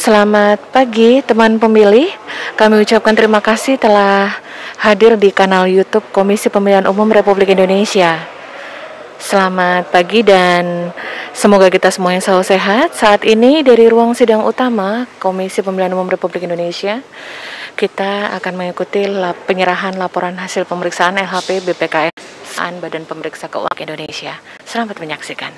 Selamat pagi teman pemilih. Kami ucapkan terima kasih telah hadir di kanal YouTube Komisi Pemilihan Umum Republik Indonesia. Selamat pagi dan semoga kita semuanya selalu sehat. Saat ini dari ruang sidang utama Komisi Pemilihan Umum Republik Indonesia, kita akan mengikuti penyerahan laporan hasil pemeriksaan LHP BPKN Badan Pemeriksa Keuangan Indonesia. Selamat menyaksikan.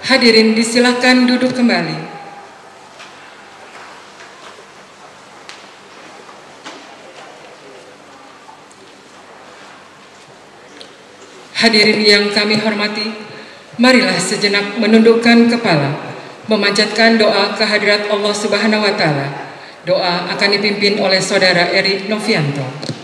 Hadirin disilakan duduk kembali. Hadirin yang kami hormati, marilah sejenak menundukkan kepala, memanjatkan doa kehadirat Allah Subhanahu wa Ta'ala. Doa akan dipimpin oleh Saudara Eri Novianto.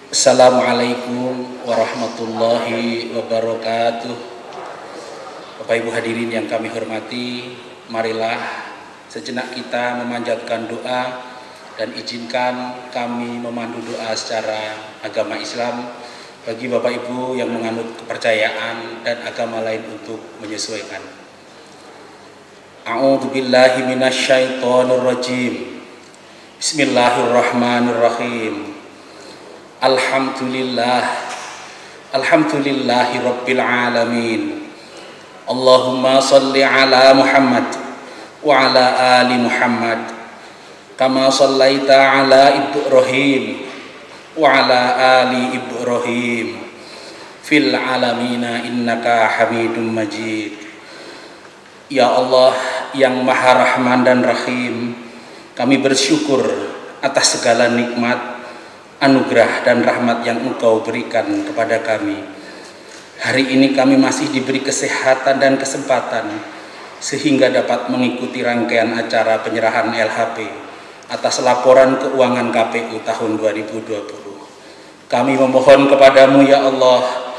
Assalamualaikum warahmatullahi wabarakatuh. Bapak Ibu hadirin yang kami hormati, marilah sejenak kita memanjatkan doa dan izinkan kami memandu doa secara agama Islam bagi Bapak Ibu yang menganut kepercayaan dan agama lain untuk menyesuaikan. A'udzubillahi minasyaitonirrajim. Bismillahirrahmanirrahim. Alhamdulillahi rabbil alamin. Allahumma salli ala Muhammad wa ala ali Muhammad kama sallaita ala Ibrahim wa ala ali Ibrahim fil alamina innaka Hamidum Majid. Ya Allah yang Maha Rahman dan Rahim, kami bersyukur atas segala nikmat, anugerah dan rahmat yang Engkau berikan kepada kami. Hari ini kami masih diberi kesehatan dan kesempatan sehingga dapat mengikuti rangkaian acara penyerahan LHP atas laporan keuangan KPU tahun 2020. Kami memohon kepadamu ya Allah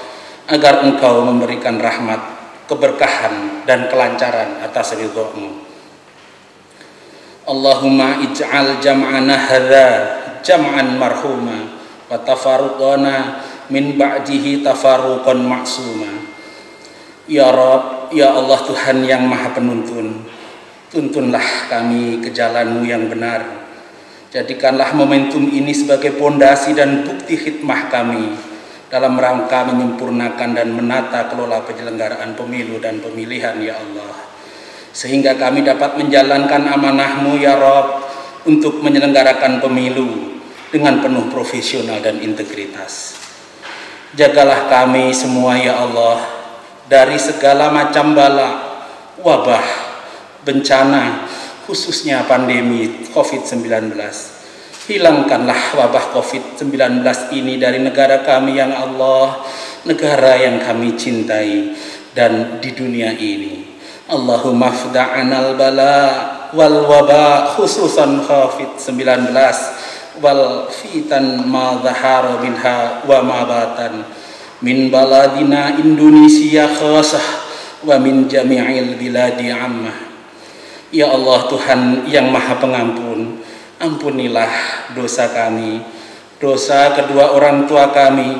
agar Engkau memberikan rahmat, keberkahan dan kelancaran atas ridho-Mu. Allahumma ij'al jam'ana hadza jam'an marhuma wa tafarruqana min ba'dihi tafarruqan maksuma. Ya Rabb, ya Allah Tuhan yang Maha Penuntun, tuntunlah kami ke jalan-Mu yang benar. Jadikanlah momentum ini sebagai pondasi dan bukti khidmah kami dalam rangka menyempurnakan dan menata kelola penyelenggaraan pemilu dan pemilihan ya Allah, sehingga kami dapat menjalankan amanah-Mu ya Rabb untuk menyelenggarakan pemilu dengan penuh profesional dan integritas. Jagalah kami semua ya Allah dari segala macam bala, wabah, bencana, khususnya pandemi COVID-19 Hilangkanlah wabah COVID-19 ini dari negara kami yang Allah, negara yang kami cintai dan di dunia ini. Allahumma fda'anal bala wal waba khususan COVID-19 wal fitan ma zahara minha wa ma batan min baladina Indonesia khasah wa min jami'il biladi ammah. Ya Allah, Tuhan yang Maha Pengampun, ampunilah dosa kami, dosa kedua orang tua kami,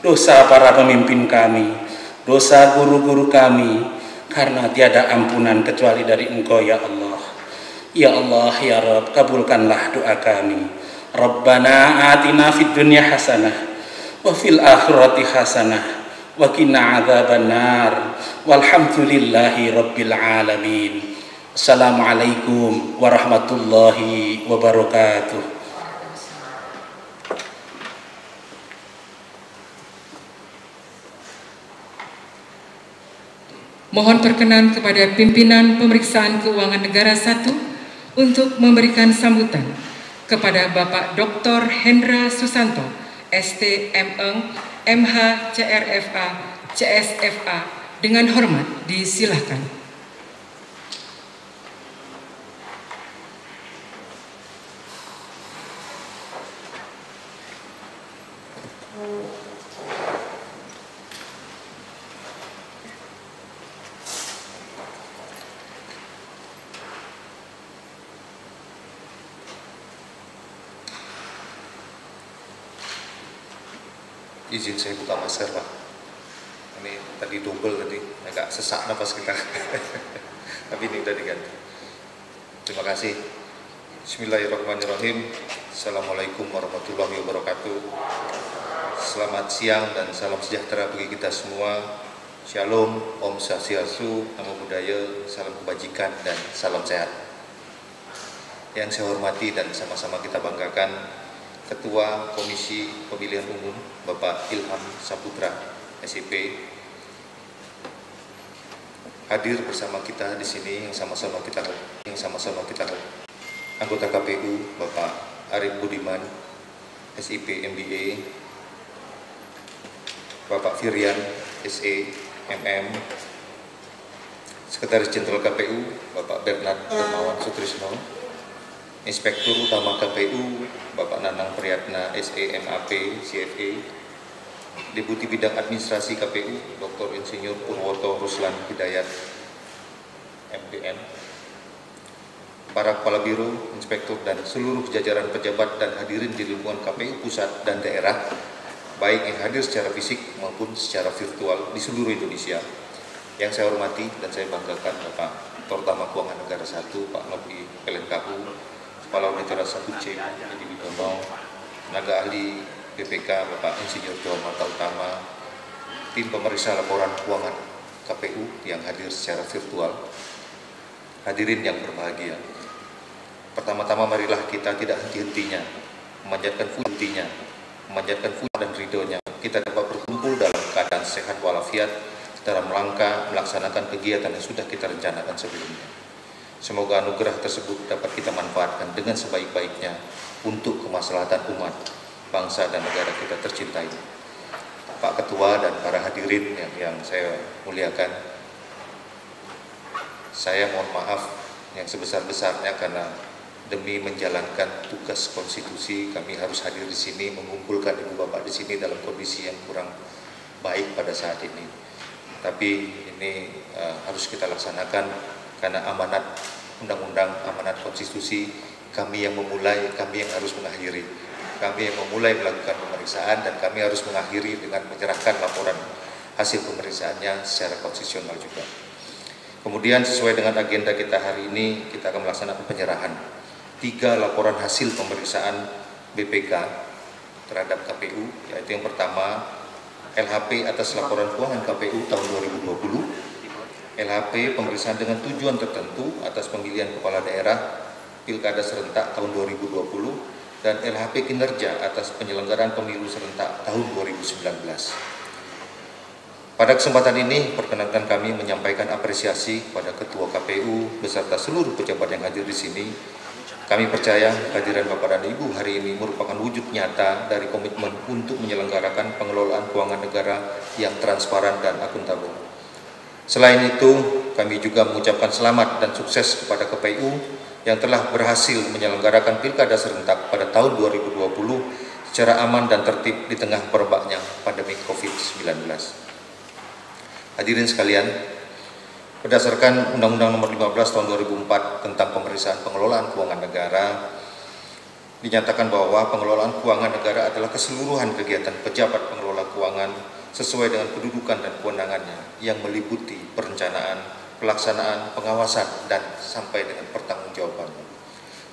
dosa para pemimpin kami, dosa guru-guru kami, karena tiada ampunan kecuali dari Engkau ya Allah. Ya Allah, ya Rabb, kabulkanlah doa kami. Rabbana atina fid dunya hasanah wa fil akhirati hasanah wa qina adzabannar. Walhamdulillahi rabbil alamin. Assalamualaikum warahmatullahi wabarakatuh. Mohon perkenan kepada pimpinan Pemeriksaan Keuangan Negara 1 untuk memberikan sambutan kepada Bapak Dr. Hendra Susanto, ST M.Eng, MH, CRFA, CSFA. Dengan hormat disilahkan. Izin saya buka masker Pak. Ini tadi double tadi, agak sesak nafas kita. Tapi ini udah diganti. Terima kasih. Bismillahirrahmanirrahim. Assalamualaikum warahmatullahi wabarakatuh. Selamat siang dan salam sejahtera bagi kita semua. Shalom, Om Swastiastu, Namo Buddhaya, salam kebajikan dan salam sehat. Yang saya hormati dan sama-sama kita banggakan, Ketua Komisi Pemilihan Umum Bapak Ilham Saputra, SIP, hadir bersama kita di sini yang sama-sama kita anggota KPU Bapak Arif Budiman, SIP MBA, Bapak Firian, SE MM, Sekretaris Jenderal KPU Bapak Bernard Dermawan Sutrisno, Inspektur Utama KPU Bapak Nanang Priyatna, SE MAP, CFA, Deputi Bidang Administrasi KPU Dr. Insinyur Purwoto Ruslan Hidayat, MDN, para Kepala Biro, Inspektur dan seluruh jajaran pejabat dan hadirin di lingkungan KPU pusat dan daerah, baik yang hadir secara fisik maupun secara virtual di seluruh Indonesia. Yang saya hormati dan saya banggakan Bapak Terutama Keuangan Negara 1, Pak Nobi LNKU, Kepala Unit 1C, Edi Widodo, tenaga ahli BPK Bapak Insinyur Johan Mata Utama, tim pemeriksa laporan keuangan KPU yang hadir secara virtual, hadirin yang berbahagia. Pertama-tama marilah kita tidak henti-hentinya memanjatkan puji dan ridhonya. Kita dapat berkumpul dalam keadaan sehat walafiat dalam rangka melaksanakan kegiatan yang sudah kita rencanakan sebelumnya. Semoga anugerah tersebut dapat kita manfaatkan dengan sebaik-baiknya untuk kemaslahatan umat, bangsa dan negara kita tercintai. Pak Ketua dan para hadirin yang saya muliakan, saya mohon maaf yang sebesar-besarnya karena demi menjalankan tugas konstitusi kami harus hadir di sini, mengumpulkan Ibu Bapak di sini dalam kondisi yang kurang baik pada saat ini. Tapi ini harus kita laksanakan karena amanat undang-undang, amanat konstitusi, kami yang memulai, kami yang harus mengakhiri. Kami yang memulai melakukan pemeriksaan dan kami harus mengakhiri dengan menyerahkan laporan hasil pemeriksaannya secara konstitusional juga. Kemudian sesuai dengan agenda kita hari ini, kita akan melaksanakan penyerahan 3 laporan hasil pemeriksaan BPK terhadap KPU, yaitu yang pertama LHP atas laporan keuangan KPU tahun 2020, LHP pemeriksaan dengan tujuan tertentu atas pemilihan kepala daerah Pilkada serentak tahun 2020 dan LHP kinerja atas penyelenggaraan pemilu serentak tahun 2019. Pada kesempatan ini, perkenankan kami menyampaikan apresiasi kepada Ketua KPU beserta seluruh pejabat yang hadir di sini Kami percaya kehadiran Bapak dan Ibu hari ini merupakan wujud nyata dari komitmen untuk menyelenggarakan pengelolaan keuangan negara yang transparan dan akuntabel. Selain itu, kami juga mengucapkan selamat dan sukses kepada KPU yang telah berhasil menyelenggarakan Pilkada serentak pada tahun 2020 secara aman dan tertib di tengah merebaknya pandemi COVID-19. Hadirin sekalian, berdasarkan Undang-Undang Nomor 15 Tahun 2004 tentang pemeriksaan pengelolaan keuangan negara, dinyatakan bahwa pengelolaan keuangan negara adalah keseluruhan kegiatan pejabat pengelola keuangan sesuai dengan kedudukan dan kewenangannya yang meliputi perencanaan, pelaksanaan, pengawasan, dan sampai dengan pertanggungjawaban.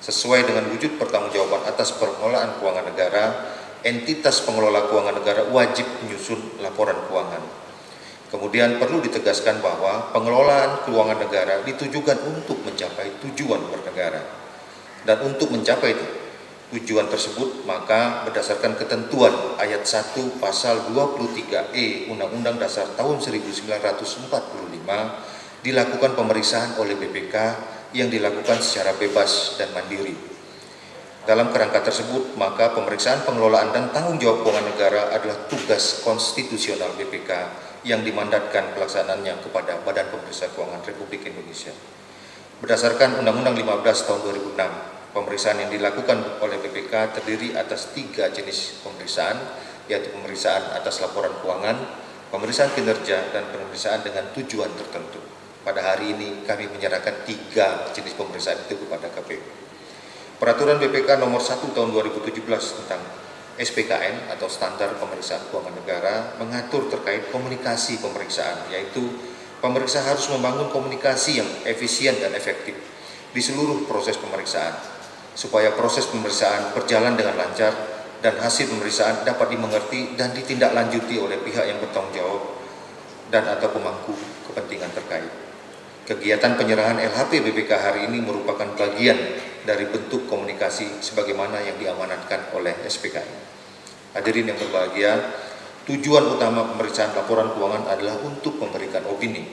Sesuai dengan wujud pertanggungjawaban atas pengelolaan keuangan negara, entitas pengelola keuangan negara wajib menyusun laporan keuangan. Kemudian perlu ditegaskan bahwa pengelolaan keuangan negara ditujukan untuk mencapai tujuan bernegara. Dan untuk mencapai tujuan tersebut, maka berdasarkan ketentuan ayat 1 pasal 23E Undang-Undang Dasar tahun 1945, dilakukan pemeriksaan oleh BPK yang dilakukan secara bebas dan mandiri. Dalam kerangka tersebut, maka pemeriksaan pengelolaan dan tanggung jawab keuangan negara adalah tugas konstitusional BPK yang dimandatkan pelaksanaannya kepada Badan Pemeriksa Keuangan Republik Indonesia. Berdasarkan Undang-Undang 15 tahun 2006, pemeriksaan yang dilakukan oleh BPK terdiri atas 3 jenis pemeriksaan, yaitu pemeriksaan atas laporan keuangan, pemeriksaan kinerja, dan pemeriksaan dengan tujuan tertentu. Pada hari ini kami menyerahkan 3 jenis pemeriksaan itu kepada KPU. Peraturan BPK nomor 1 tahun 2017 tentang SPKN atau Standar Pemeriksaan Keuangan Negara mengatur terkait komunikasi pemeriksaan, yaitu pemeriksa harus membangun komunikasi yang efisien dan efektif di seluruh proses pemeriksaan, supaya proses pemeriksaan berjalan dengan lancar dan hasil pemeriksaan dapat dimengerti dan ditindaklanjuti oleh pihak yang bertanggung jawab dan atau pemangku kepentingan terkait. Kegiatan penyerahan LHP BPK hari ini merupakan bagian dari bentuk komunikasi sebagaimana yang diamanatkan oleh SPKN. Hadirin yang berbahagia, tujuan utama pemeriksaan laporan keuangan adalah untuk memberikan opini.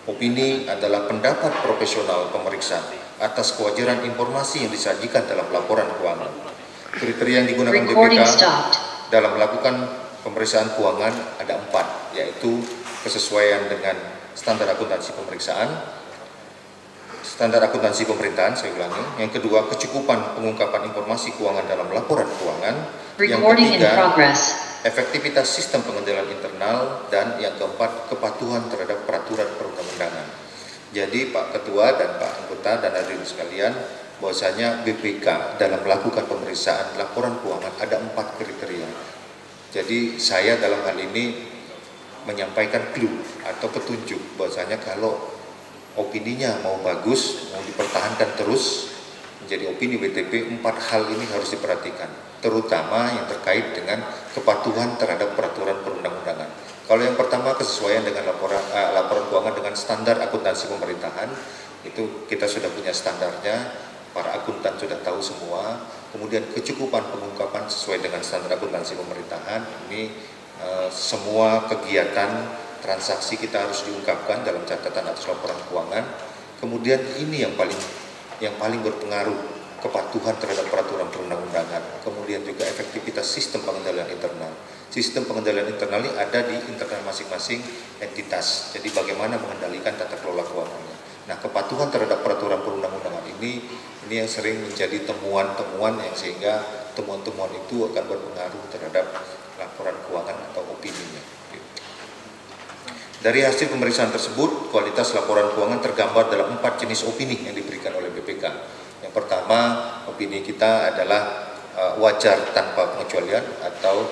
Opini adalah pendapat profesional pemeriksa atas kewajaran informasi yang disajikan dalam laporan keuangan. Kriteria yang digunakan BPK dalam melakukan pemeriksaan keuangan ada 4, yaitu kesesuaian dengan standar akuntansi pemeriksaan, standar akuntansi pemerintahan, saya ulangi. Yang kedua, kecukupan pengungkapan informasi keuangan dalam laporan keuangan. Yang ketiga, efektivitas sistem pengendalian internal. Dan yang keempat, kepatuhan terhadap peraturan perundang-undangan. Jadi Pak Ketua dan Pak Anggota dan hadirin sekalian, bahwasanya BPK dalam melakukan pemeriksaan laporan keuangan ada 4 kriteria. Jadi saya dalam hal ini menyampaikan clue atau petunjuk bahwasanya kalau opininya mau bagus, mau dipertahankan terus menjadi opini BTP, 4 hal ini harus diperhatikan, terutama yang terkait dengan kepatuhan terhadap peraturan perundang-undangan. Kalau yang pertama, kesesuaian dengan laporan keuangan dengan standar akuntansi pemerintahan, itu kita sudah punya standarnya, para akuntan sudah tahu semua. Kemudian kecukupan pengungkapan sesuai dengan standar akuntansi pemerintahan, ini semua kegiatan transaksi kita harus diungkapkan dalam catatan atas laporan keuangan. Kemudian ini yang paling berpengaruh, kepatuhan terhadap peraturan perundang-undangan. Kemudian juga efektivitas sistem pengendalian internal. Sistem pengendalian internal ini ada di internal masing-masing entitas. Jadi bagaimana mengendalikan tata kelola keuangannya. Nah, kepatuhan terhadap peraturan perundang-undangan ini yang sering menjadi temuan-temuan yang sehingga temuan-temuan itu akan berpengaruh terhadap laporan keuangan atau opininya. Dari hasil pemeriksaan tersebut, kualitas laporan keuangan tergambar dalam 4 jenis opini yang diberikan oleh BPK. Yang pertama, opini kita adalah wajar tanpa pengecualian atau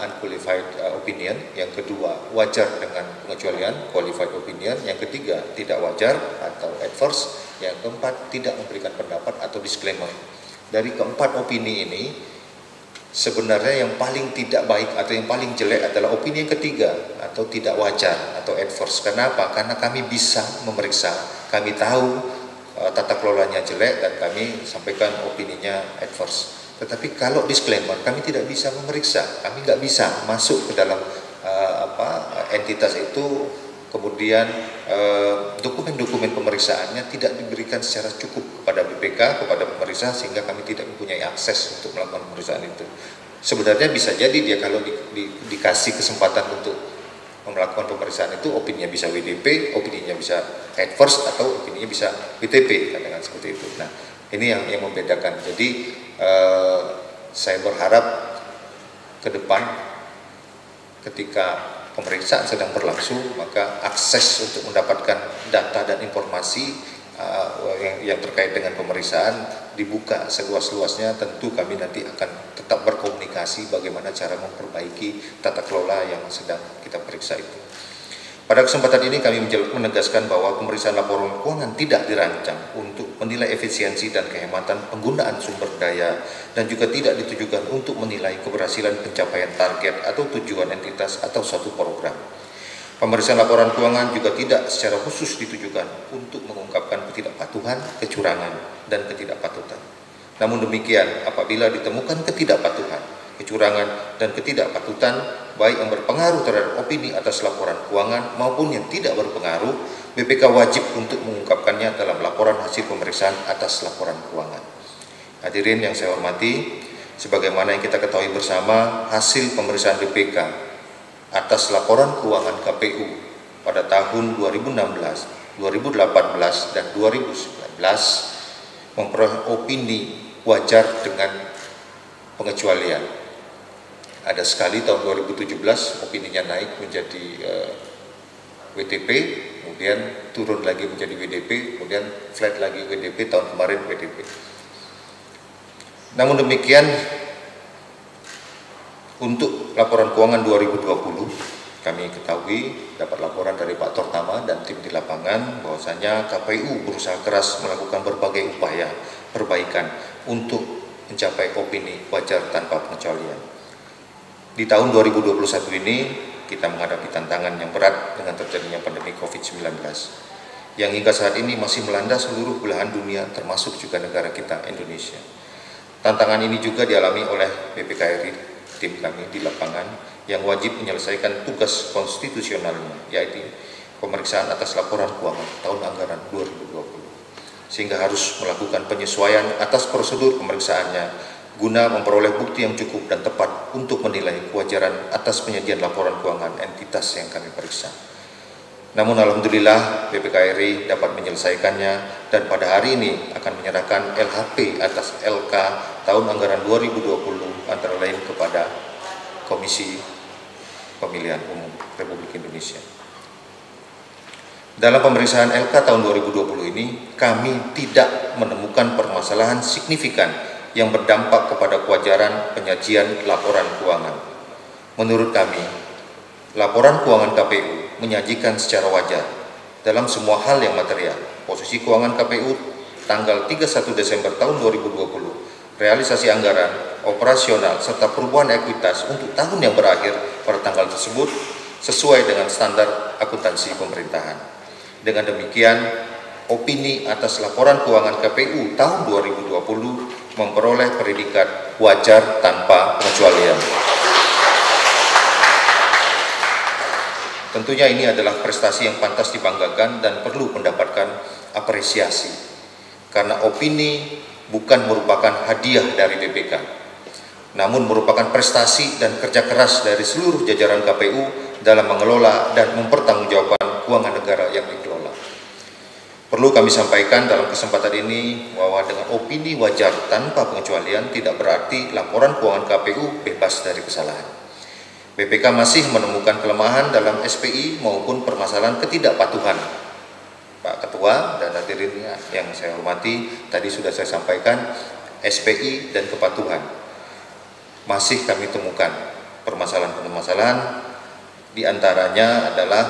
unqualified opinion. Yang kedua, wajar dengan pengecualian, qualified opinion. Yang ketiga, tidak wajar atau adverse. Yang keempat, tidak memberikan pendapat atau disclaimer. Dari keempat opini ini, sebenarnya yang paling tidak baik atau yang paling jelek adalah opini yang ketiga atau tidak wajar atau adverse. Kenapa? Karena kami bisa memeriksa, kami tahu tata kelolanya jelek dan kami sampaikan opininya adverse. Tetapi kalau disclaimer, kami tidak bisa memeriksa, kami nggak bisa masuk ke dalam entitas itu kemudian dokumen-dokumen pemeriksaannya tidak diberikan secara cukup kepada BPK, kepada pemeriksa, sehingga kami tidak mempunyai akses untuk melakukan pemeriksaan itu. Sebenarnya bisa jadi dia kalau dikasih kesempatan untuk melakukan pemeriksaan itu, opininya bisa WDP, opininya bisa adverse, atau opininya bisa WTP, katakan seperti itu. Nah, ini yang membedakan. Jadi saya berharap ke depan ketika pemeriksaan sedang berlangsung, maka akses untuk mendapatkan data dan informasi yang terkait dengan pemeriksaan dibuka seluas-luasnya. Tentu kami nanti akan tetap berkomunikasi bagaimana cara memperbaiki tata kelola yang sedang kita periksa itu. Pada kesempatan ini kami menegaskan bahwa pemeriksaan laporan keuangan tidak dirancang untuk menilai efisiensi dan kehematan penggunaan sumber daya, dan juga tidak ditujukan untuk menilai keberhasilan pencapaian target atau tujuan entitas atau suatu program. Pemeriksaan laporan keuangan juga tidak secara khusus ditujukan untuk mengungkapkan ketidakpatuhan, kecurangan, dan ketidakpatutan. Namun demikian, apabila ditemukan ketidakpatuhan, kecurangan, dan ketidakpatutan, baik yang berpengaruh terhadap opini atas laporan keuangan maupun yang tidak berpengaruh, BPK wajib untuk mengungkapkannya dalam laporan hasil pemeriksaan atas laporan keuangan. Hadirin yang saya hormati, sebagaimana yang kita ketahui bersama, hasil pemeriksaan BPK atas laporan keuangan KPU pada tahun 2016, 2018, dan 2019 memperoleh opini wajar dengan pengecualian. Ada sekali tahun 2017 opininya naik menjadi WTP, kemudian turun lagi menjadi WDP, kemudian flat lagi WDP, tahun kemarin WDP. Namun demikian, untuk laporan keuangan 2020, kami ketahui dapat laporan dari Pak Tortama dan tim di lapangan bahwasanya KPU berusaha keras melakukan berbagai upaya perbaikan untuk mencapai opini wajar tanpa pengecualian. Di tahun 2021 ini kita menghadapi tantangan yang berat dengan terjadinya pandemi COVID-19 yang hingga saat ini masih melanda seluruh belahan dunia, termasuk juga negara kita, Indonesia. Tantangan ini juga dialami oleh BPKRI, tim kami di lapangan, yang wajib menyelesaikan tugas konstitusionalnya, yaitu pemeriksaan atas laporan keuangan tahun anggaran 2020, sehingga harus melakukan penyesuaian atas prosedur pemeriksaannya guna memperoleh bukti yang cukup dan tepat untuk menilai kewajaran atas penyajian laporan keuangan entitas yang kami periksa. Namun alhamdulillah BPKRI dapat menyelesaikannya, dan pada hari ini akan menyerahkan LHP atas LK tahun anggaran 2020 antara lain kepada Komisi Pemilihan Umum Republik Indonesia. Dalam pemeriksaan LK tahun 2020 ini, kami tidak menemukan permasalahan signifikan yang berdampak kepada kewajaran penyajian laporan keuangan. Menurut kami, laporan keuangan KPU menyajikan secara wajar dalam semua hal yang material. Posisi keuangan KPU tanggal 31 Desember tahun 2020, realisasi anggaran, operasional, serta perubahan ekuitas untuk tahun yang berakhir pada tanggal tersebut sesuai dengan standar akuntansi pemerintahan. Dengan demikian, opini atas laporan keuangan KPU tahun 2020 memperoleh predikat wajar tanpa pengecualian. Tentunya ini adalah prestasi yang pantas dibanggakan dan perlu mendapatkan apresiasi, karena opini bukan merupakan hadiah dari BPK, namun merupakan prestasi dan kerja keras dari seluruh jajaran KPU dalam mengelola dan mempertanggungjawabkan keuangan negara yang dikelola. Perlu kami sampaikan dalam kesempatan ini bahwa dengan opini wajar tanpa pengecualian tidak berarti laporan keuangan KPU bebas dari kesalahan. BPK masih menemukan kelemahan dalam SPI maupun permasalahan ketidakpatuhan. Pak Ketua dan hadirin yang saya hormati, tadi sudah saya sampaikan SPI dan kepatuhan. Masih kami temukan permasalahan-permasalahan, diantaranya adalah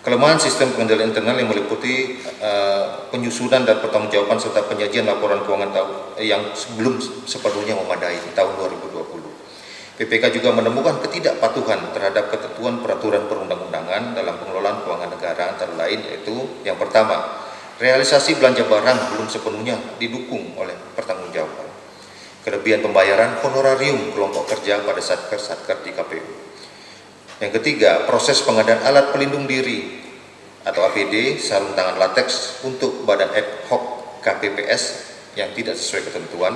kelemahan sistem pengendalian internal yang meliputi penyusunan dan pertanggungjawaban serta penyajian laporan keuangan yang belum sepenuhnya memadai di tahun 2020. BPK juga menemukan ketidakpatuhan terhadap ketentuan peraturan perundang-undangan dalam pengelolaan keuangan negara, antara lain yaitu yang pertama, realisasi belanja barang belum sepenuhnya didukung oleh pertanggungjawaban. Kelebihan pembayaran honorarium kelompok kerja pada satker-satker di KPU. Yang ketiga, proses pengadaan alat pelindung diri atau APD, sarung tangan lateks untuk badan ad hoc KPPS yang tidak sesuai ketentuan.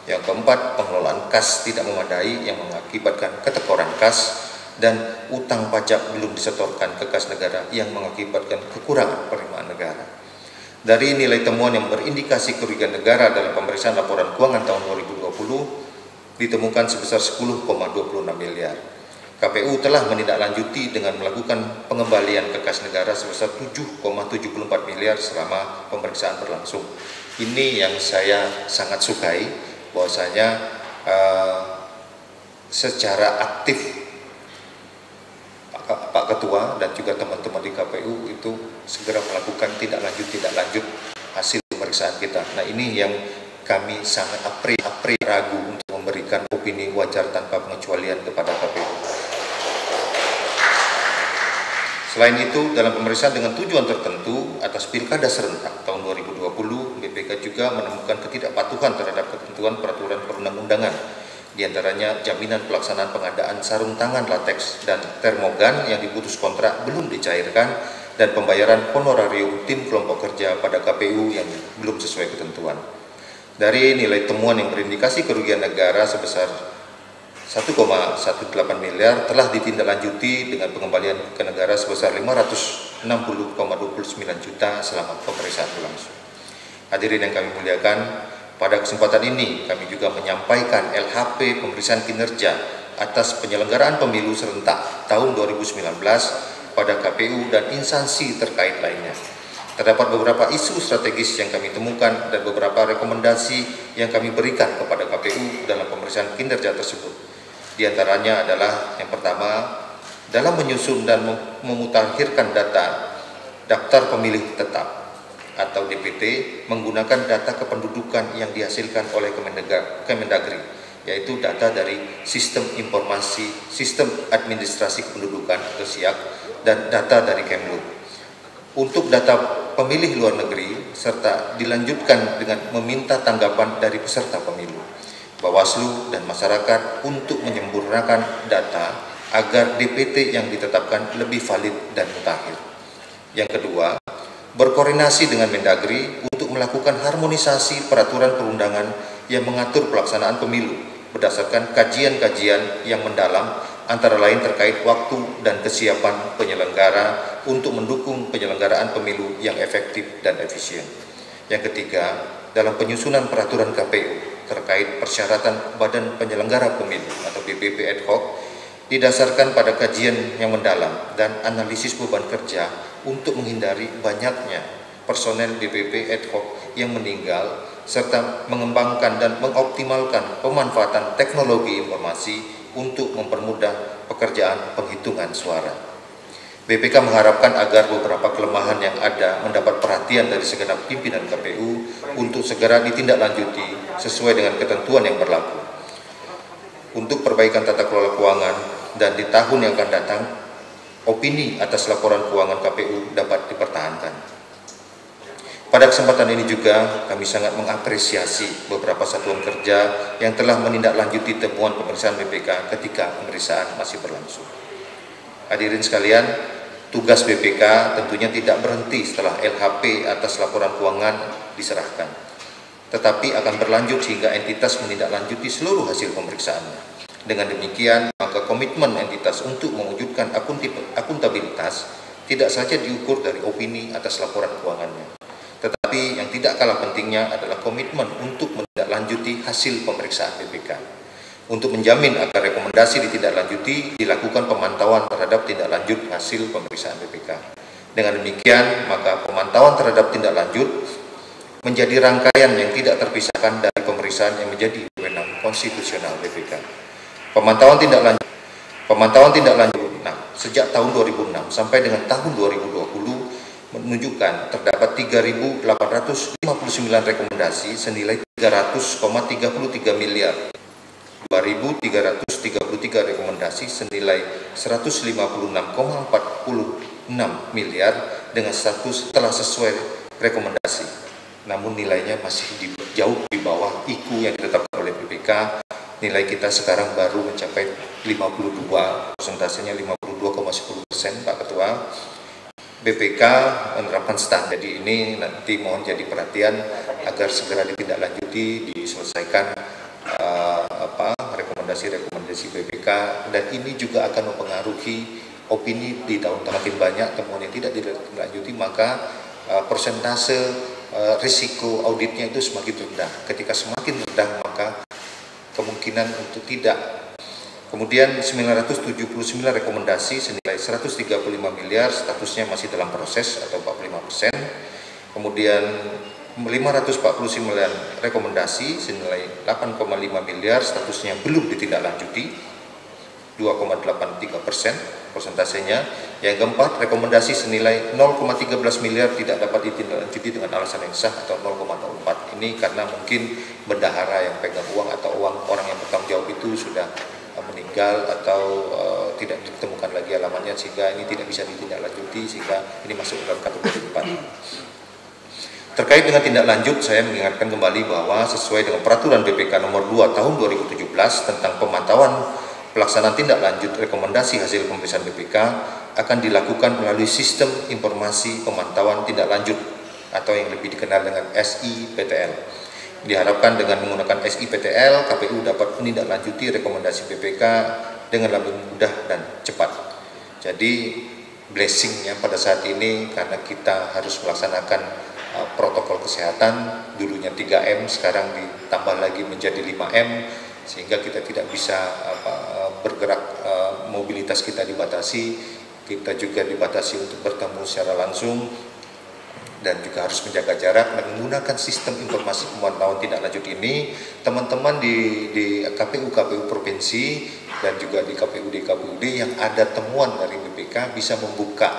Yang keempat, pengelolaan kas tidak memadai yang mengakibatkan ketekoran kas, dan utang pajak belum disetorkan ke kas negara yang mengakibatkan kekurangan penerimaan negara. Dari nilai temuan yang berindikasi kerugian negara dalam pemeriksaan laporan keuangan tahun 2020 ditemukan sebesar 10,26 miliar. KPU telah menindaklanjuti dengan melakukan pengembalian ke kas negara sebesar 7,74 miliar selama pemeriksaan berlangsung. Ini yang saya sangat sukai, bahwasanya secara aktif Pak Ketua dan juga teman-teman di KPU itu segera melakukan tindak lanjut hasil pemeriksaan kita. Nah, ini yang kami sangat ragu untuk memberikan opini wajar tanpa pengecualian kepada KPU. Selain itu, dalam pemeriksaan dengan tujuan tertentu atas pilkada serentak tahun 2020, BPK juga menemukan ketidakpatuhan terhadap ketentuan peraturan perundang-undangan, di antaranya jaminan pelaksanaan pengadaan sarung tangan lateks dan termogan yang diputus kontrak belum dicairkan, dan pembayaran honorarium tim kelompok kerja pada KPU yang belum sesuai ketentuan. Dari nilai temuan yang berindikasi kerugian negara sebesar 1,18 miliar telah ditindaklanjuti dengan pengembalian ke negara sebesar 560,29 juta selama pemeriksaan berlangsung. Hadirin yang kami muliakan, pada kesempatan ini kami juga menyampaikan LHP pemeriksaan kinerja atas penyelenggaraan pemilu serentak tahun 2019 pada KPU dan instansi terkait lainnya. Terdapat beberapa isu strategis yang kami temukan dan beberapa rekomendasi yang kami berikan kepada KPU dalam pemeriksaan kinerja tersebut. Di antaranya adalah yang pertama, dalam menyusun dan memutakhirkan data daftar pemilih tetap atau DPT menggunakan data kependudukan yang dihasilkan oleh Kemendagri, yaitu data dari Sistem Administrasi Kependudukan atau SIAK dan data dari Kemlu. Untuk data pemilih luar negeri serta dilanjutkan dengan meminta tanggapan dari peserta pemilu, Bawaslu dan masyarakat untuk menyempurnakan data agar DPT yang ditetapkan lebih valid dan mutakhir. Yang kedua, berkoordinasi dengan Mendagri untuk melakukan harmonisasi peraturan perundangan yang mengatur pelaksanaan pemilu berdasarkan kajian-kajian yang mendalam, antara lain terkait waktu dan kesiapan penyelenggara untuk mendukung penyelenggaraan pemilu yang efektif dan efisien. Yang ketiga, dalam penyusunan peraturan KPU terkait persyaratan Badan Penyelenggara Pemilu atau BPP ad hoc didasarkan pada kajian yang mendalam dan analisis beban kerja untuk menghindari banyaknya personel BPP ad hoc yang meninggal, serta mengembangkan dan mengoptimalkan pemanfaatan teknologi informasi untuk mempermudah pekerjaan penghitungan suara. BPK mengharapkan agar beberapa kelemahan yang ada mendapat perhatian dari segenap pimpinan KPU untuk segera ditindaklanjuti sesuai dengan ketentuan yang berlaku. Untuk perbaikan tata kelola keuangan dan di tahun yang akan datang, opini atas laporan keuangan KPU dapat dipertahankan. Pada kesempatan ini juga kami sangat mengapresiasi beberapa satuan kerja yang telah menindaklanjuti temuan pemeriksaan BPK ketika pemeriksaan masih berlangsung. Hadirin sekalian, tugas BPK tentunya tidak berhenti setelah LHP atas laporan keuangan diserahkan, tetapi akan berlanjut hingga entitas menindaklanjuti seluruh hasil pemeriksaannya. Dengan demikian, maka komitmen entitas untuk mewujudkan akuntabilitas tidak saja diukur dari opini atas laporan keuangannya, tetapi yang tidak kalah pentingnya adalah komitmen untuk menindaklanjuti hasil pemeriksaan BPK. Untuk menjamin agar rekomendasi ditindaklanjuti, dilakukan pemantauan terhadap tindak lanjut hasil pemeriksaan BPK. Dengan demikian, maka pemantauan terhadap tindak lanjut menjadi rangkaian yang tidak terpisahkan dari pemeriksaan yang menjadi wewenang konstitusional BPK. Pemantauan tindak lanjut sejak tahun 2006 sampai dengan tahun 2020 menunjukkan terdapat 3.859 rekomendasi senilai 300,33 miliar, 2.333 rekomendasi senilai 156,46 miliar dengan status telah sesuai rekomendasi, namun nilainya masih jauh di bawah IKU yang ditetapkan oleh BPK nilai kita sekarang baru mencapai 52, persentasenya 52,10%, Pak Ketua. BPK menerapkan standar, jadi ini nanti mohon jadi perhatian agar segera ditindaklanjuti, diselesaikan rekomendasi BPK, dan ini juga akan mempengaruhi opini di tahun makin banyak temuan yang tidak ditindaklanjuti, maka persentase risiko auditnya itu semakin rendah. Ketika semakin rendah, maka kemungkinan untuk tidak. Kemudian 979 rekomendasi senilai 135 miliar statusnya masih dalam proses atau 45%. Kemudian 549 rekomendasi senilai 8,5 miliar statusnya belum ditindaklanjuti, 2,83% persentasenya. Yang keempat, rekomendasi senilai 0,13 miliar tidak dapat ditindaklanjuti dengan alasan yang sah atau 0,04. Ini karena mungkin bendahara yang pegang uang atau orang yang bertanggung jawab itu sudah meninggal atau tidak ditemukan lagi alamatnya, sehingga ini tidak bisa ditindaklanjuti, sehingga ini masuk dalam kategori 4. Terkait dengan tindak lanjut, saya mengingatkan kembali bahwa sesuai dengan peraturan BPK nomor 2 tahun 2017 tentang pemantauan pelaksanaan tindak lanjut rekomendasi hasil pemeriksaan BPK akan dilakukan melalui sistem informasi pemantauan tindak lanjut atau yang lebih dikenal dengan SIPTL. Diharapkan dengan menggunakan SIPTL, KPU dapat menindaklanjuti rekomendasi BPK dengan lebih mudah dan cepat. Jadi blessingnya pada saat ini karena kita harus melaksanakan protokol kesehatan, dulunya 3M, sekarang ditambah lagi menjadi 5M, sehingga kita tidak bisa bergerak, mobilitas kita dibatasi, kita juga dibatasi untuk bertemu secara langsung, dan juga harus menjaga jarak. Dan menggunakan sistem informasi pemantauan tindak lanjut ini, teman-teman di KPU provinsi dan juga di KPUD yang ada temuan dari BPK bisa membuka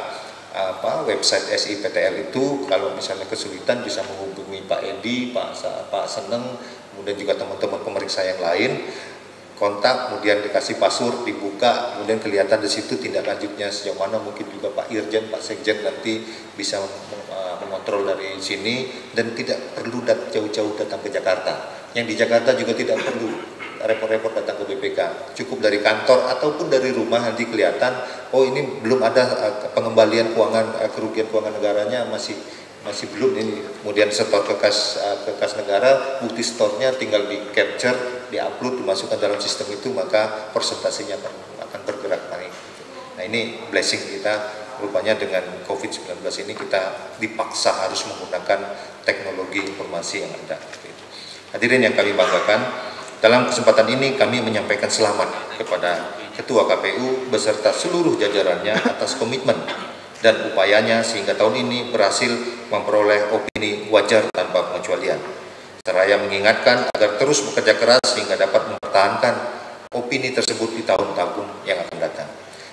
website SIPTL itu. Kalau misalnya kesulitan bisa menghubungi Pak Edi, Pak Seneng, kemudian juga teman-teman pemeriksa yang lain, kontak, kemudian dikasih password, dibuka, kemudian kelihatan di situ tindak lanjutnya sejauh mana. Mungkin juga Pak Irjen, Pak Sekjen nanti bisa mengontrol dari sini, dan tidak perlu jauh-jauh datang ke Jakarta. Yang di Jakarta juga tidak perlu repot-repot datang ke BPK, cukup dari kantor ataupun dari rumah nanti kelihatan, oh ini belum ada pengembalian kerugian keuangan negaranya, masih belum ini. Kemudian setor ke kas negara, bukti stornya tinggal di capture, di-upload, dimasukkan dalam sistem itu, maka persentasenya akan bergerak naik. Nah, ini blessing kita. Rupanya dengan COVID-19 ini kita dipaksa harus menggunakan teknologi informasi yang ada. Hadirin yang kami banggakan, dalam kesempatan ini kami menyampaikan selamat kepada Ketua KPU beserta seluruh jajarannya atas komitmen dan upayanya sehingga tahun ini berhasil memperoleh opini wajar tanpa pengecualian. Seraya mengingatkan agar terus bekerja keras sehingga dapat mempertahankan opini tersebut di tahun-tahun yang akan datang.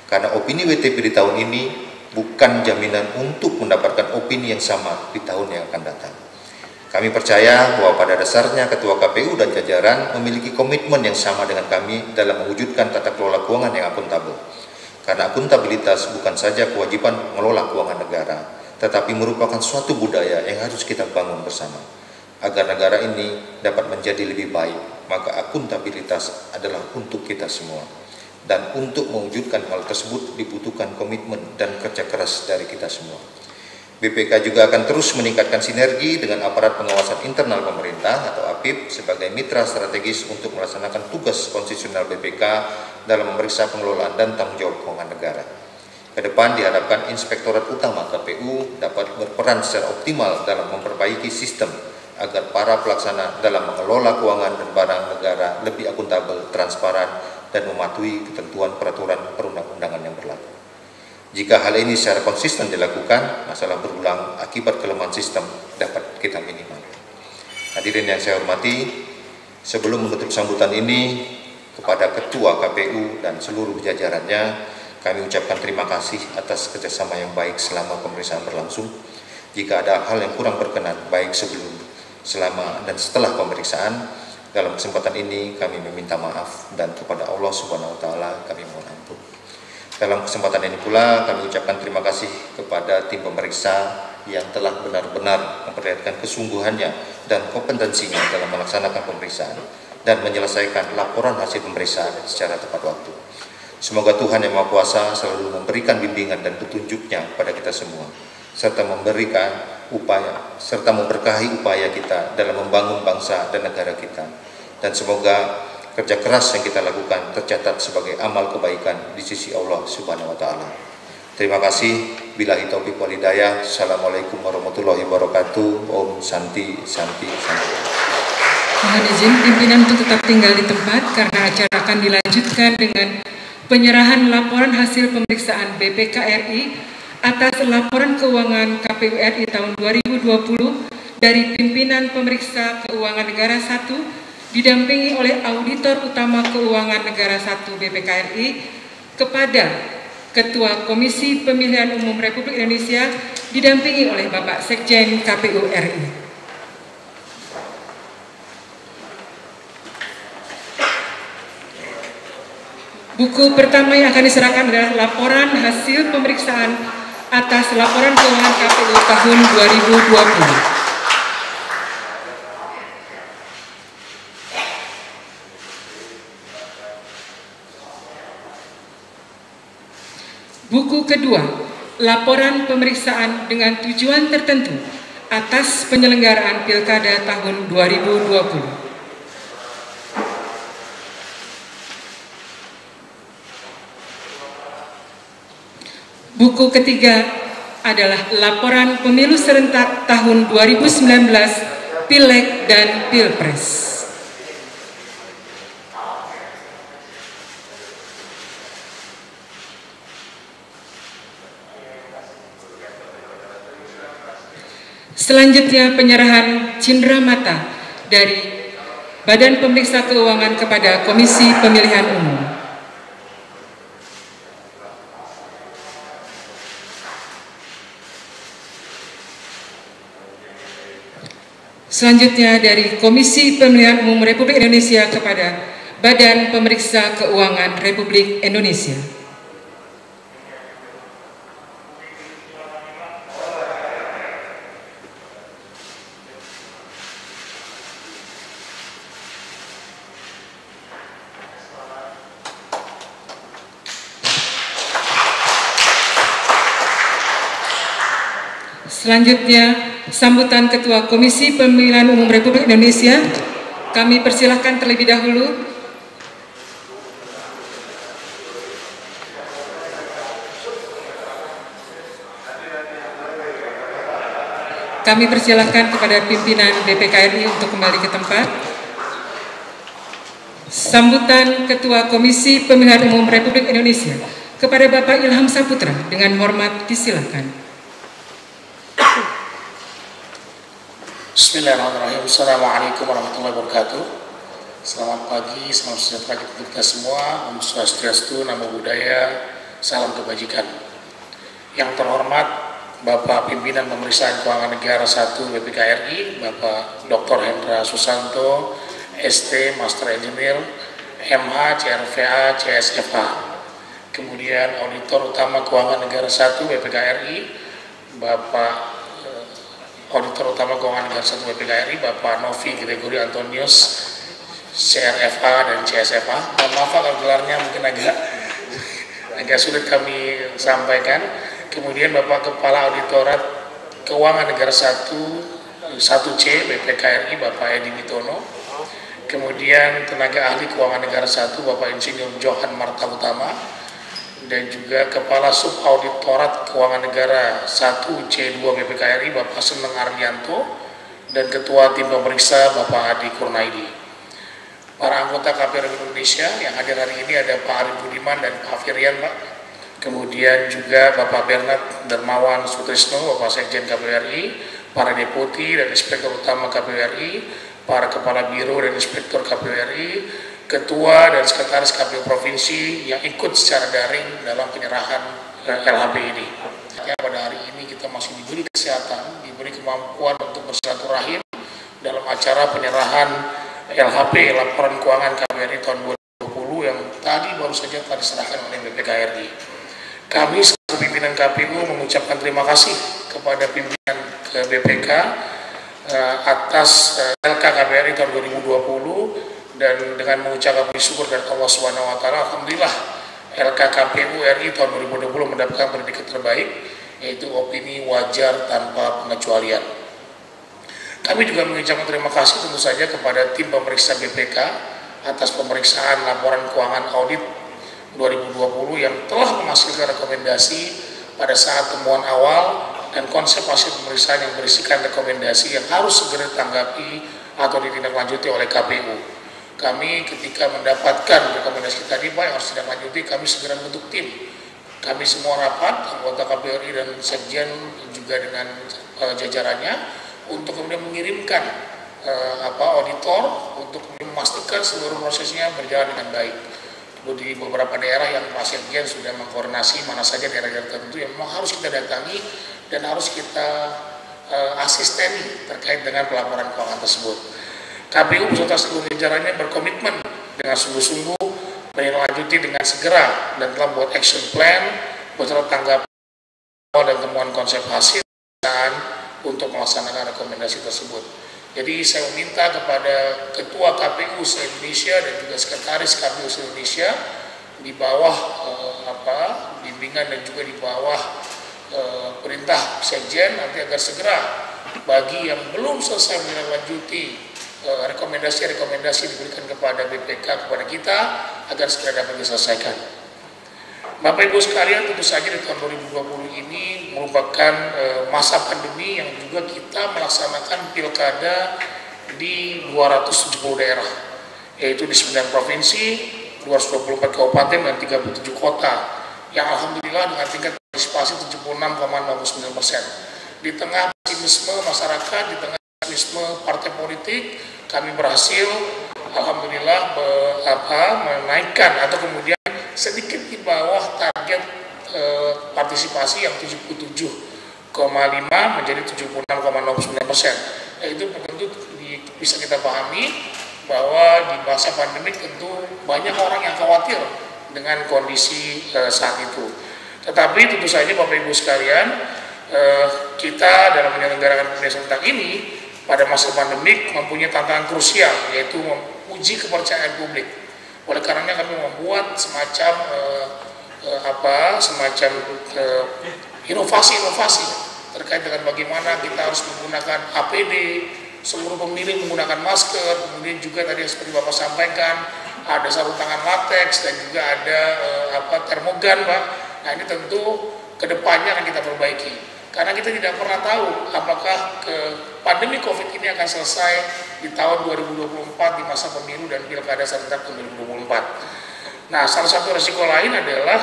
Karena opini WTP di tahun ini bukan jaminan untuk mendapatkan opini yang sama di tahun yang akan datang. Kami percaya bahwa pada dasarnya Ketua KPU dan jajaran memiliki komitmen yang sama dengan kami dalam mewujudkan tata kelola keuangan yang akuntabel. Karena akuntabilitas bukan saja kewajiban mengelola keuangan negara, tetapi merupakan suatu budaya yang harus kita bangun bersama. Agar negara ini dapat menjadi lebih baik, maka akuntabilitas adalah untuk kita semua. Dan untuk mewujudkan hal tersebut dibutuhkan komitmen dan kerja keras dari kita semua. BPK juga akan terus meningkatkan sinergi dengan aparat pengawasan internal pemerintah atau APIP sebagai mitra strategis untuk melaksanakan tugas konstitusional BPK dalam memeriksa pengelolaan dan tanggung jawab keuangan negara. Kedepan diharapkan Inspektorat Utama KPU dapat berperan secara optimal dalam memperbaiki sistem agar para pelaksana dalam mengelola keuangan dan barang negara lebih akuntabel, transparan, dan mematuhi ketentuan peraturan perundang-undangan yang berlaku. Jika hal ini secara konsisten dilakukan, masalah berulang akibat kelemahan sistem dapat kita minimal. Hadirin yang saya hormati, sebelum menutup sambutan ini kepada Ketua KPU dan seluruh jajarannya, kami ucapkan terima kasih atas kerjasama yang baik selama pemeriksaan berlangsung. Jika ada hal yang kurang berkenan, baik sebelum, selama, dan setelah pemeriksaan, dalam kesempatan ini kami meminta maaf dan kepada Allah Subhanahu wa Ta'ala kami mohon ampun. Dalam kesempatan ini pula kami ucapkan terima kasih kepada tim pemeriksa yang telah benar-benar memperlihatkan kesungguhannya dan kompetensinya dalam melaksanakan pemeriksaan, dan menyelesaikan laporan hasil pemeriksaan secara tepat waktu. Semoga Tuhan Yang Maha Kuasa selalu memberikan bimbingan dan petunjuknya kepada kita semua, serta memberkahi upaya kita dalam membangun bangsa dan negara kita. Dan semoga kerja keras yang kita lakukan tercatat sebagai amal kebaikan di sisi Allah Subhanahu wa Ta'ala. Terima kasih. Billahi taufiq wal hidayah. Assalamualaikum warahmatullahi wabarakatuh. Om Santi Santi Santi. Mohon izin pimpinan untuk tetap tinggal di tempat karena acara akan dilanjutkan dengan penyerahan laporan hasil pemeriksaan BPK RI atas laporan keuangan KPU RI tahun 2020 dari pimpinan pemeriksa keuangan negara 1 didampingi oleh Auditor Utama Keuangan Negara 1 BPK RI kepada Ketua Komisi Pemilihan Umum Republik Indonesia didampingi oleh Bapak Sekjen KPU RI. Buku pertama yang akan diserahkan adalah laporan hasil pemeriksaan atas laporan keuangan KPU tahun 2020. Buku kedua, laporan pemeriksaan dengan tujuan tertentu atas penyelenggaraan Pilkada tahun 2020. Buku ketiga adalah laporan pemilu serentak tahun 2019, Pileg dan Pilpres. Selanjutnya penyerahan cindera mata dari Badan Pemeriksa Keuangan kepada Komisi Pemilihan Umum. Selanjutnya dari Komisi Pemilihan Umum Republik Indonesia kepada Badan Pemeriksa Keuangan Republik Indonesia. Selanjutnya, sambutan Ketua Komisi Pemilihan Umum Republik Indonesia. Kami persilahkan terlebih dahulu kepada pimpinan BPK RI untuk kembali ke tempat. Sambutan Ketua Komisi Pemilihan Umum Republik Indonesia kepada Bapak Ilham Saputra dengan hormat disilakan. Bismillahirrahmanirrahim. Assalamualaikum warahmatullahi wabarakatuh. Selamat pagi, salam sejahtera untuk kita semua. Om Swastiastu, Namo Buddhaya, salam kebajikan. Yang terhormat Bapak Pimpinan Pemeriksaan Keuangan Negara 1 BPK RI, Bapak Dr. Hendra Susanto, ST, Master Engineer, MH, CRVA, CSFA. Kemudian Auditor Utama Keuangan Negara 1 BPK RI, Bapak Auditor Utama Keuangan Negara 1 BPK RI, Bapak Novi Gregory Antonius, CRFA dan CSFA. Maaf kalau gelarnya mungkin agak sulit kami sampaikan. Kemudian Bapak Kepala Auditorat Keuangan Negara 1C BPK RI, Bapak Edi Mitono. Kemudian Tenaga Ahli Keuangan Negara 1 Bapak Insinyur Johan Marta Utama. Dan juga Kepala Subauditorat Keuangan Negara 1C2 BPK RI Bapak Seneng Arlianto dan Ketua Tim Pemeriksa Bapak Adi Kurnaidi. Para anggota KPU Indonesia yang hadir hari ini ada Pak Arif Budiman dan Pak Firian, Pak. Kemudian juga Bapak Bernard Dermawan Sutrisno, Bapak Sekjen KPU RI, para Deputi dan Inspektur Utama KPU RI, para Kepala Biro dan Inspektur KPU RI, Ketua dan Sekretaris KPU Provinsi yang ikut secara daring dalam penyerahan LHP ini. Pada hari ini kita masih diberi kesehatan, diberi kemampuan untuk bersilaturahim dalam acara penyerahan LHP, Laporan Keuangan KPU RI tahun 2020 yang tadi baru saja diserahkan oleh BPK RI. Kami sebagai pimpinan KPU mengucapkan terima kasih kepada pimpinan BPK atas LK KPU RI tahun 2020 dan dengan mengucapkan syukur dari Allah Subhanahu wa taala, alhamdulillah LKKPU RI tahun 2020 mendapatkan predikat terbaik, yaitu opini wajar tanpa pengecualian. Kami juga mengucapkan terima kasih tentu saja kepada tim pemeriksa BPK atas pemeriksaan laporan keuangan audit 2020 yang telah menghasilkan rekomendasi pada saat temuan awal dan konsep hasil pemeriksaan yang berisikan rekomendasi yang harus segera ditanggapi atau ditindaklanjuti oleh KPU. Kami ketika mendapatkan rekomendasi tadi Pak yang harus ditindaklanjuti, kami segera membentuk tim. Kami semua rapat, anggota KPRI dan Sekjen juga dengan jajarannya untuk kemudian mengirimkan auditor untuk memastikan seluruh prosesnya berjalan dengan baik. Di beberapa daerah yang Pak Sekjen sudah mengkoordinasi mana saja daerah-daerah tertentu yang memang harus kita datangi dan harus kita asisteni terkait dengan pelaporan keuangan tersebut. KPU beserta seluruh jajarannya berkomitmen dengan sungguh-sungguh menindaklanjuti dengan segera dan telah membuat action plan beserta tanggapan dan temuan konsep hasil untuk melaksanakan rekomendasi tersebut. Jadi saya meminta kepada Ketua KPU se-Indonesia dan juga Sekretaris KPU se-Indonesia di bawah bimbingan dan juga di bawah perintah Sekjen nanti agar segera bagi yang belum selesai menindaklanjuti rekomendasi-rekomendasi diberikan kepada BPK kepada kita agar segera dapat diselesaikan. Bapak Ibu sekalian, tentu saja di tahun 2020 ini merupakan masa pandemi yang juga kita melaksanakan pilkada di 270 daerah, yaitu di 9 provinsi, 224 kabupaten dan 37 kota, yang alhamdulillah dengan tingkat partisipasi 76,09%. Di tengah pesimisme masyarakat, di tengah pesimisme partai politik, kami berhasil alhamdulillah menaikkan atau kemudian sedikit di bawah target partisipasi yang 77,5 menjadi 76,09%. Itu tentu bisa kita pahami bahwa di masa pandemi tentu banyak orang yang khawatir dengan kondisi saat itu. Tetapi tentu saja Bapak Ibu sekalian, kita dalam menyelenggarakan pemilihan serentak ini pada masa pandemik mempunyai tantangan krusial, yaitu menguji kepercayaan publik. Oleh karenanya kami membuat semacam inovasi-inovasi terkait dengan bagaimana kita harus menggunakan APD, seluruh pemilih menggunakan masker, kemudian juga tadi seperti Bapak sampaikan ada sarung tangan latex dan juga ada termogan, Pak. Nah ini tentu kedepannya akan kita perbaiki karena kita tidak pernah tahu apakah pandemi COVID ini akan selesai di tahun 2024 di masa pemilu dan pilkada serentak 2024. Nah, salah satu resiko lain adalah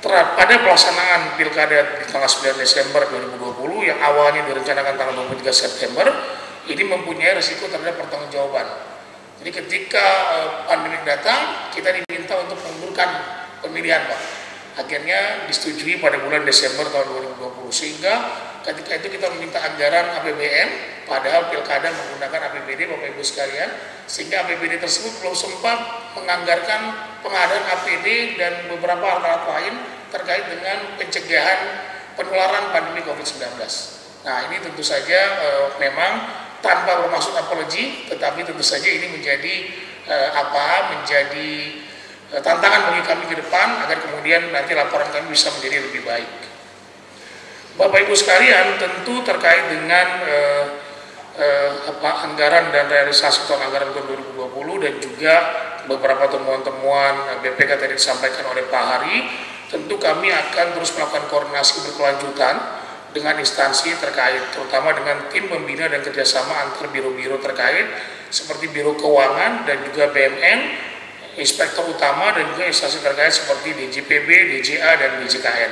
pada pelaksanaan pilkada di tanggal 9 Desember 2020 yang awalnya direncanakan tanggal 23 September, ini mempunyai resiko terhadap pertanggungjawaban. Jadi ketika pandemi datang, kita diminta untuk mengundurkan pemilihan, Pak. Akhirnya disetujui pada bulan Desember tahun 2020, sehingga ketika itu kita meminta anggaran APBN, padahal pilkada menggunakan APBD Bapak Ibu sekalian, sehingga APBD tersebut belum sempat menganggarkan pengadaan APD dan beberapa alat lain terkait dengan pencegahan penularan pandemi COVID-19. Nah ini tentu saja memang tanpa bermaksud apologi, tetapi tentu saja ini menjadi tantangan bagi kami ke depan agar kemudian nanti laporan kami bisa menjadi lebih baik. Bapak Ibu sekalian, tentu terkait dengan anggaran dan realisasi tahun anggaran tahun 2020 dan juga beberapa temuan-temuan BPK tadi disampaikan oleh Pak Hari, tentu kami akan terus melakukan koordinasi berkelanjutan dengan instansi terkait, terutama dengan tim pembina dan kerjasama antar biro-biro terkait seperti Biro Keuangan dan juga BMN, Inspektur Utama dan juga instansi terkait seperti DJPB, DJA, dan DJKN.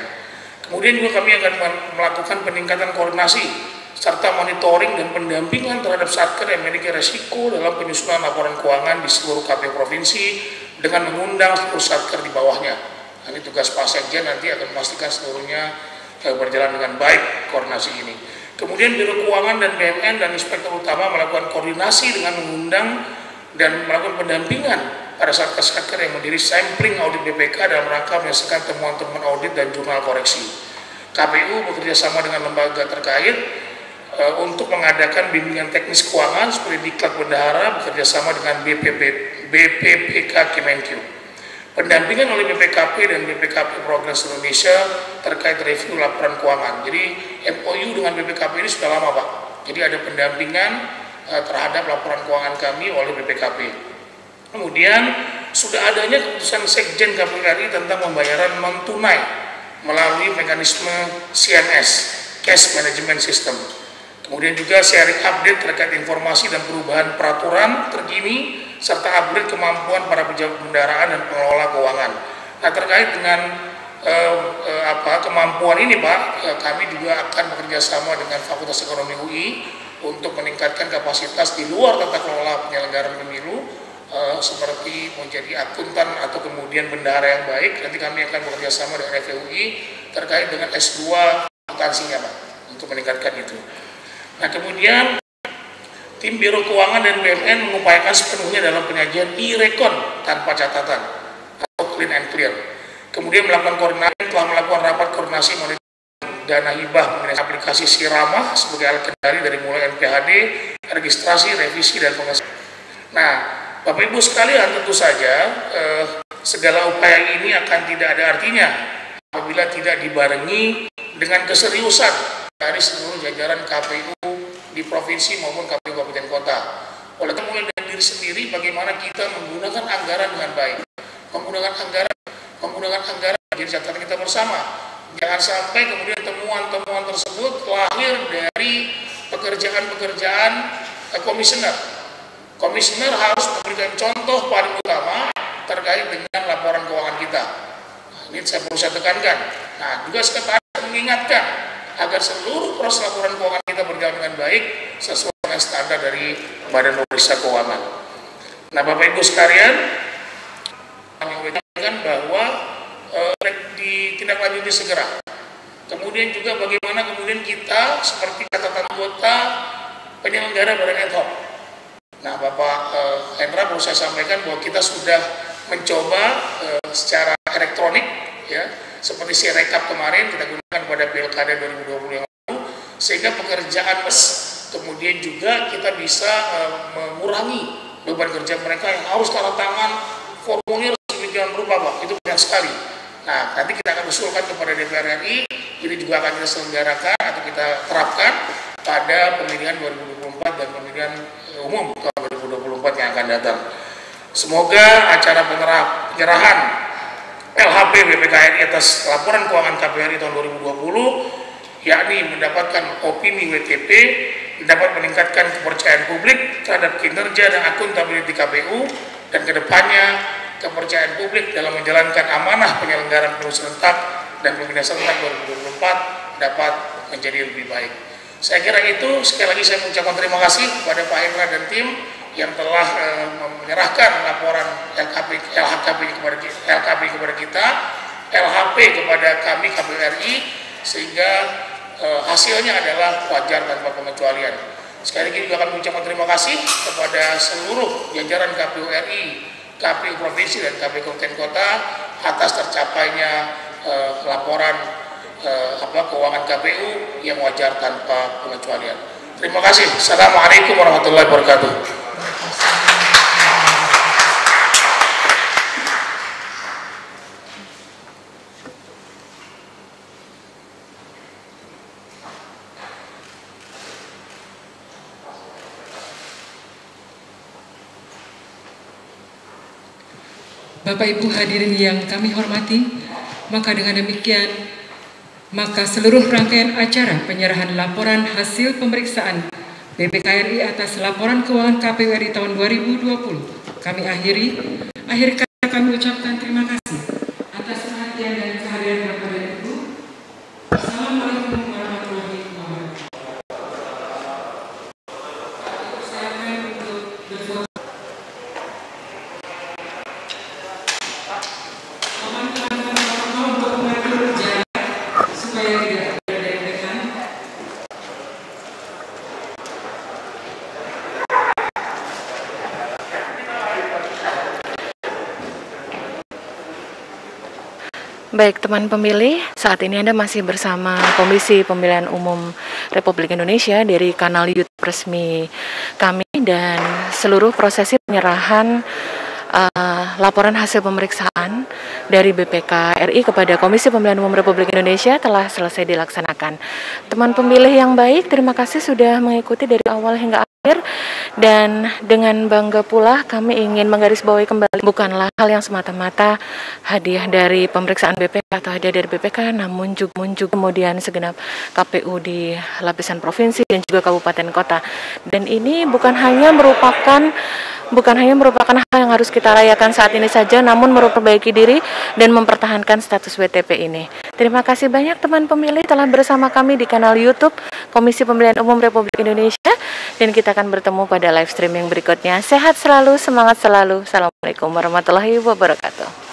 Kemudian juga kami akan melakukan peningkatan koordinasi serta monitoring dan pendampingan terhadap satker yang memiliki resiko dalam penyusunan laporan keuangan di seluruh KPU provinsi dengan mengundang seluruh satker di bawahnya. Ini tugas Pak Sekjen nanti akan memastikan seluruhnya berjalan dengan baik koordinasi ini. Kemudian Biro Keuangan dan BMN dan Inspektur Utama melakukan koordinasi dengan mengundang dan melakukan pendampingan pada satker-satker yang mendiri sampling audit BPK dalam rangka menyelesaikan temuan-temuan audit dan jurnal koreksi. KPU bekerja sama dengan lembaga terkait untuk mengadakan bimbingan teknis keuangan seperti Diklat Bendahara bekerjasama dengan BPPK Kemenkyu. Pendampingan oleh BPKP dan BPKP Progres Indonesia terkait review laporan keuangan. Jadi MOU dengan BPKP ini sudah lama Pak. Jadi ada pendampingan terhadap laporan keuangan kami oleh BPKP. Kemudian sudah adanya keputusan Sekjen KPU RI tentang pembayaran non tunai melalui mekanisme CMS, Cash Management System. Kemudian juga sharing update terkait informasi dan perubahan peraturan terkini serta upgrade kemampuan para pejabat pembendaharaan dan pengelola keuangan. Nah, terkait dengan kemampuan ini Pak, kami juga akan bekerjasama dengan Fakultas Ekonomi UI untuk meningkatkan kapasitas di luar tata kelola penyelenggaraan pemilu seperti menjadi akuntan atau kemudian bendahara yang baik. Nanti kami akan bekerjasama dengan FUI terkait dengan S2 akuntansinya Pak untuk meningkatkan itu. Nah, kemudian tim Biro Keuangan dan BUMN mengupayakan sepenuhnya dalam penyajian e-rekon tanpa catatan atau clean and clear. Kemudian melakukan koordinasi, telah melakukan rapat koordinasi monitoring dana hibah menggunakan aplikasi Siramah sebagai alat kendali dari mulai NPHD, registrasi, revisi, dan pengesahan. Nah, Bapak Ibu sekalian, tentu saja segala upaya ini akan tidak ada artinya apabila tidak dibarengi dengan keseriusan dari seluruh jajaran KPU di provinsi maupun KPU kabupaten kota. Oleh itu mulai dari diri sendiri bagaimana kita menggunakan anggaran dengan baik, menggunakan anggaran menjadi catatan kita bersama. Jangan sampai kemudian temuan-temuan tersebut lahir dari pekerjaan-pekerjaan komisioner. Komisioner harus memberikan contoh paling utama terkait dengan laporan keuangan kita. Ini saya perlu tekankan. Nah, juga sekretaris mengingatkan agar seluruh proses laporan keuangan kita berjalan dengan baik sesuai dengan standar dari Badan Pemeriksa Keuangan. Nah, Bapak Ibu sekalian, kami mengingatkan bahwa ditindaklanjuti segera. Kemudian juga bagaimana kemudian kita seperti catatan anggota penyelenggara badan ad hoc. Nah, Bapak Hendra perlu saya sampaikan bahwa kita sudah mencoba secara elektronik, ya, seperti Sirekap kemarin kita gunakan pada Pilkada 2020 yang lalu, sehingga pekerjaan kemudian juga kita bisa mengurangi beban kerja mereka yang harus tanda tangan formulir sedemikian rupa Pak, itu banyak sekali. Nah, nanti kita akan usulkan kepada DPR RI, ini juga akan kita selenggarakan atau kita terapkan pada pemilihan 2024 dan pemilihan umum tahun 2024 yang akan datang. Semoga acara penyerahan LHP BPKRI atas laporan keuangan KPU RI tahun 2020, yakni mendapatkan opini WTP, dapat meningkatkan kepercayaan publik terhadap kinerja dan akuntabilitas KPU, dan kedepannya kepercayaan publik dalam menjalankan amanah penyelenggaraan pemilu serentak dan pemilihan serentak 2024 dapat menjadi lebih baik. Saya kira itu. Sekali lagi saya mengucapkan terima kasih kepada Pak Hendra dan tim yang telah menyerahkan laporan LHKP kepada kita, LHP kepada kami KPU RI, sehingga hasilnya adalah wajar tanpa pengecualian. Sekali lagi juga kami mengucapkan terima kasih kepada seluruh jajaran KPU RI, KPU Provinsi dan KPU Kabupaten Kota atas tercapainya laporan keuangan KPU yang wajar tanpa pengecualian. Terima kasih. Assalamualaikum warahmatullahi wabarakatuh. Bapak Ibu hadirin yang kami hormati, maka dengan demikian maka seluruh rangkaian acara penyerahan laporan hasil pemeriksaan BPKRI atas laporan keuangan KPU RI tahun 2020 kami akhiri. Akhir kata kami ucapkan terima kasih atas perhatian dan kehadiran Bapak dan Ibu. Assalamualaikum warahmatullahi wabarakatuh. Silakan untuk berfoto. Baik teman pemilih, saat ini Anda masih bersama Komisi Pemilihan Umum Republik Indonesia dari kanal YouTube resmi kami, dan seluruh prosesi penyerahan laporan hasil pemeriksaan dari BPK RI kepada Komisi Pemilihan Umum Republik Indonesia telah selesai dilaksanakan. Teman pemilih yang baik, terima kasih sudah mengikuti dari awal hingga akhir, dan dengan bangga pula kami ingin menggarisbawahi kembali, bukanlah hal yang semata-mata hadiah dari pemeriksaan BPK atau hadiah dari BPK, namun juga kemudian segenap KPU di lapisan provinsi dan juga kabupaten kota. Dan ini bukan hanya merupakan hal yang harus kita rayakan saat ini saja, namun memperbaiki diri dan mempertahankan status WTP ini. Terima kasih banyak teman pemilih telah bersama kami di kanal YouTube Komisi Pemilihan Umum Republik Indonesia, dan kita akan bertemu pada live streaming berikutnya. Sehat selalu, semangat selalu. Assalamualaikum warahmatullahi wabarakatuh.